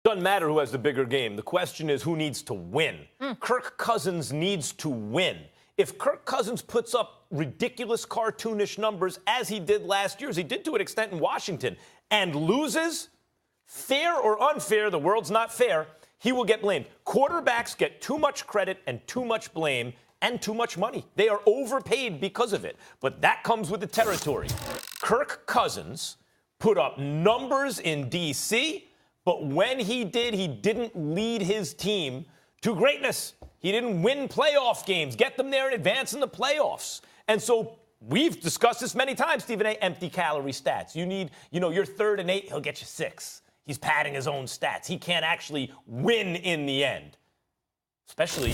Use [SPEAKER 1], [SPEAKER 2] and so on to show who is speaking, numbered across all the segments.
[SPEAKER 1] Doesn't matter who has the bigger game. The question is who needs to win. Kirk Cousins needs to win. If Kirk Cousins puts up ridiculous cartoonish numbers, as he did last year, as he did to an extent in Washington, and loses, fair or unfair, the world's not fair, he will get blamed. Quarterbacks get too much credit and too much blame and too much money. They are overpaid because of it. But that comes with the territory. Kirk Cousins put up numbers in D.C., but when he did, he didn't lead his team to greatness. He didn't win playoff games, get them there in advance in the playoffs. And so we've discussed this many times, Stephen A., empty calorie stats. You need, you're 3rd and 8, he'll get you 6. He's padding his own stats. He can't actually win in the end. Especially,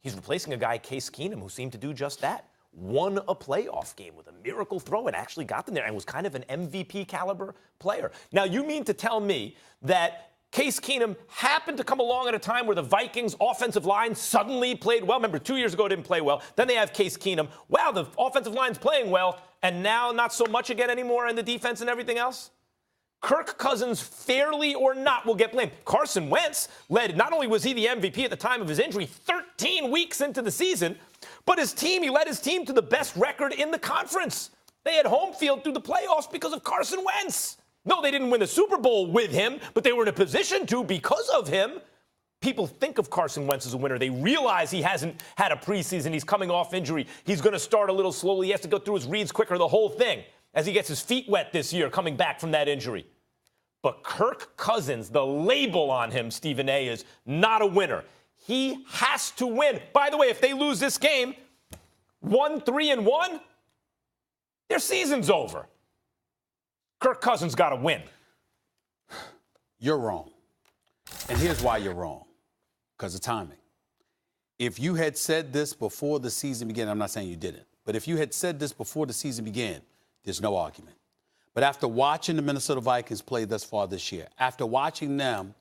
[SPEAKER 1] he's replacing a guy, Case Keenum, who seemed to do just that. Won a playoff game with a miracle throw and actually got them there and was kind of an MVP caliber player. Now, you mean to tell me that Case Keenum happened to come along at a time where the Vikings offensive line suddenly played well? Remember, 2 years ago it didn't play well. Then they have Case Keenum. Wow, the offensive line's playing well, and now not so much again anymore in the defense and everything else? Kirk Cousins, fairly or not, will get blamed. Carson Wentz led, not only was he the MVP at the time of his injury, 13 weeks into the season, but he led his team to the best record in the conference. They had home field through the playoffs because of Carson Wentz. No, they didn't win the Super Bowl with him, but they were in a position to because of him. People think of Carson Wentz as a winner. They realize he hasn't had a preseason. He's coming off injury. He's going to start a little slowly. He has to go through his reads quicker, the whole thing, as he gets his feet wet this year coming back from that injury. But Kirk Cousins, the label on him, Stephen A., is not a winner. He has to win. By the way, if they lose this game, 1-3-1, their season's over. Kirk Cousins got to win.
[SPEAKER 2] You're wrong. And here's why you're wrong. Because of timing. If you had said this before the season began, I'm not saying you didn't, but if you had said this before the season began, there's no argument. But after watching the Minnesota Vikings play thus far this year, after watching them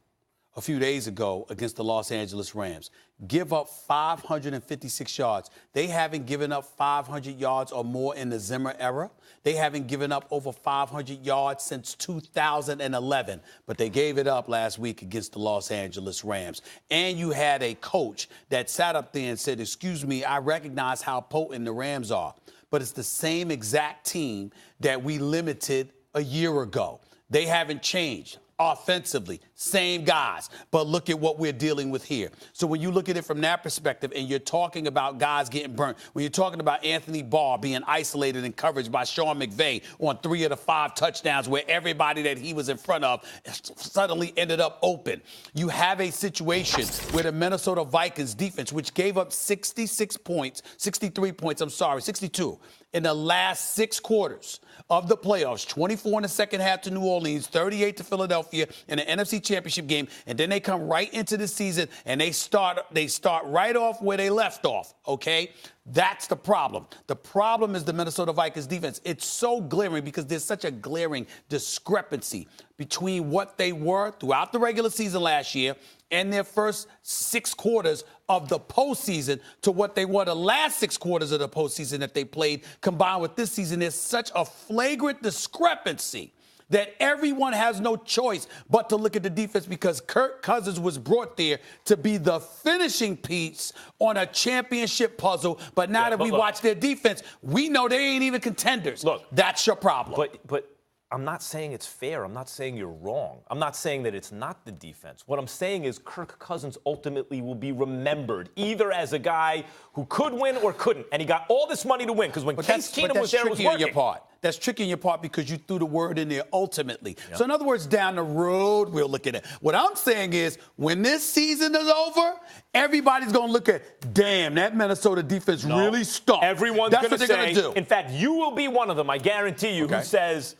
[SPEAKER 2] a few days ago against the Los Angeles Rams, give up 556 yards. They haven't given up 500 yards or more in the Zimmer era. They haven't given up over 500 yards since 2011, but they gave it up last week against the Los Angeles Rams. And you had a coach that sat up there and said, excuse me, I recognize how potent the Rams are, but it's the same exact team that we limited a year ago. They haven't changed. Offensively, same guys, but look at what we're dealing with here. So when you look at it from that perspective and you're talking about guys getting burnt, when you're talking about Anthony Barr being isolated in coverage by Sean McVay on 3 of the 5 touchdowns where everybody that he was in front of suddenly ended up open, you have a situation where the Minnesota Vikings defense, which gave up 62 in the last 6 quarters of the playoffs, 24 in the second half to New Orleans, 38 to Philadelphia in the NFC Championship game, and then they come right into the season and they start right off where they left off, okay? That's the problem. The problem is the Minnesota Vikings defense. It's so glaring because there's such a glaring discrepancy between what they were throughout the regular season last year and their first 6 quarters of the postseason to what they were the last 6 quarters of the postseason that they played combined with this season. There's such a flagrant discrepancy that everyone has no choice but to look at the defense because Kirk Cousins was brought there to be the finishing piece on a championship puzzle. But now that we watch their defense, we know they ain't even contenders.
[SPEAKER 1] Look,
[SPEAKER 2] that's your problem.
[SPEAKER 1] But I'm not saying it's fair. I'm not saying you're wrong. I'm not saying that it's not the defense. What I'm saying is Kirk Cousins ultimately will be remembered either as a guy who could win or couldn't. And he got all this money to win because when Case Keenum was there, it was working.
[SPEAKER 2] Your part. That's tricky in your part because you threw the word in there ultimately. Yep. So in other words, down the road, we'll look at it. What I'm saying is when this season is over, everybody's going to look at, damn, that Minnesota defense really stunk.
[SPEAKER 1] Everyone's going to say, do. In fact, you will be one of them, I guarantee you, who says,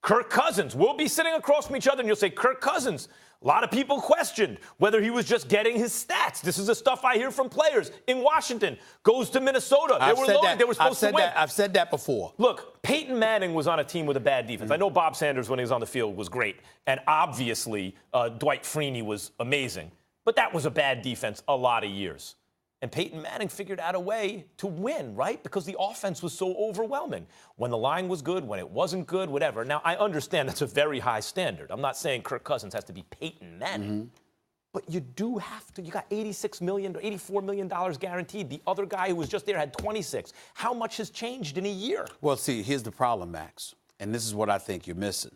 [SPEAKER 1] Kirk Cousins. We'll be sitting across from each other, and you'll say, Kirk Cousins. A lot of people questioned whether he was just getting his stats. This is the stuff I hear from players in Washington. Goes to Minnesota. They were loaded. They were supposed to win.
[SPEAKER 2] I've said that before.
[SPEAKER 1] Look, Peyton Manning was on a team with a bad defense. I know Bob Sanders, when he was on the field, was great. And obviously, Dwight Freeney was amazing. But that was a bad defense a lot of years. And Peyton Manning figured out a way to win, right? Because the offense was so overwhelming. When the line was good, when it wasn't good, whatever. Now, I understand that's a very high standard. I'm not saying Kirk Cousins has to be Peyton Manning. But you do have to. You got $86 million, $84 million guaranteed. The other guy who was just there had 26. How much has changed in a year?
[SPEAKER 2] Well, see, here's the problem, Max. And this is what I think you're missing.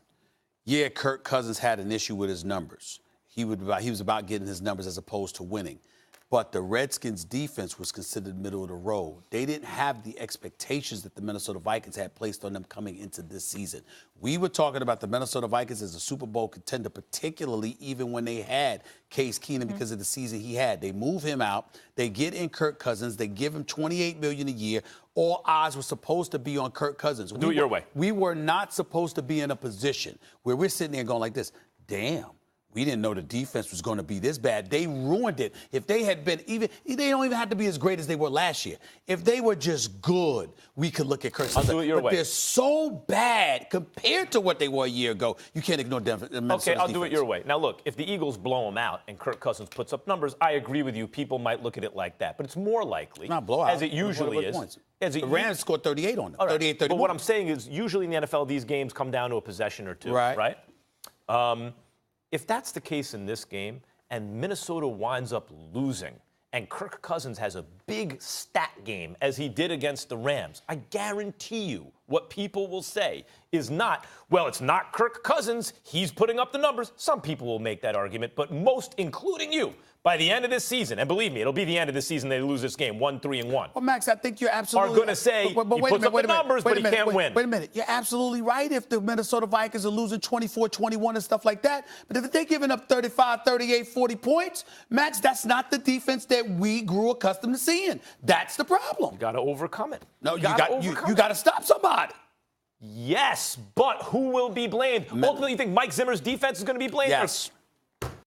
[SPEAKER 2] Yeah, Kirk Cousins had an issue with his numbers. He was about getting his numbers as opposed to winning. But the Redskins' defense was considered middle of the road. They didn't have the expectations that the Minnesota Vikings had placed on them coming into this season. We were talking about the Minnesota Vikings as a Super Bowl contender, particularly even when they had Case Keenum because of the season he had. They move him out. They get in Kirk Cousins. They give him $28 million a year. All eyes were supposed to be on Kirk Cousins.
[SPEAKER 1] Do it your way.
[SPEAKER 2] We were not supposed to be in a position where we're sitting there going like this, damn. We didn't know the defense was going to be this bad. They ruined it. If they had been they don't even have to be as great as they were last year. If they were just good, we could look at Kirk Cousins.
[SPEAKER 1] I'll do it your way.
[SPEAKER 2] But they're so bad compared to what they were a year ago. You can't ignore Minnesota's defense.
[SPEAKER 1] Okay, I'll do it your way. Now, look, if the Eagles blow them out and Kirk Cousins puts up numbers, I agree with you. People might look at it like that. But it's more likely,
[SPEAKER 2] not blowout,
[SPEAKER 1] as it usually is.
[SPEAKER 2] The Rams scored 38 on them,
[SPEAKER 1] right.
[SPEAKER 2] 38-31.
[SPEAKER 1] But what I'm saying is usually in the NFL, these games come down to a possession or two, right? If that's the case in this game and Minnesota winds up losing and Kirk Cousins has a big stat game as he did against the Rams, I guarantee you what people will say is not, well, it's not Kirk Cousins. He's putting up the numbers. Some people will make that argument, but most, including you, by the end of this season, and believe me, it'll be the end of this season they lose this game, 1-3-1.
[SPEAKER 2] Well, Max, I think you're absolutely...
[SPEAKER 1] are going to say he puts up the numbers, but he can't win.
[SPEAKER 2] Wait a minute. You're absolutely right if the Minnesota Vikings are losing 24-21 and stuff like that. But if they're giving up 35, 38, 40 points, Max, that's not the defense that we grew accustomed to seeing. That's the problem.
[SPEAKER 1] You got to overcome it.
[SPEAKER 2] No, you got to stop somebody.
[SPEAKER 1] Yes, but who will be blamed? Ultimately, you think Mike Zimmer's defense is going to be blamed?
[SPEAKER 2] Yes.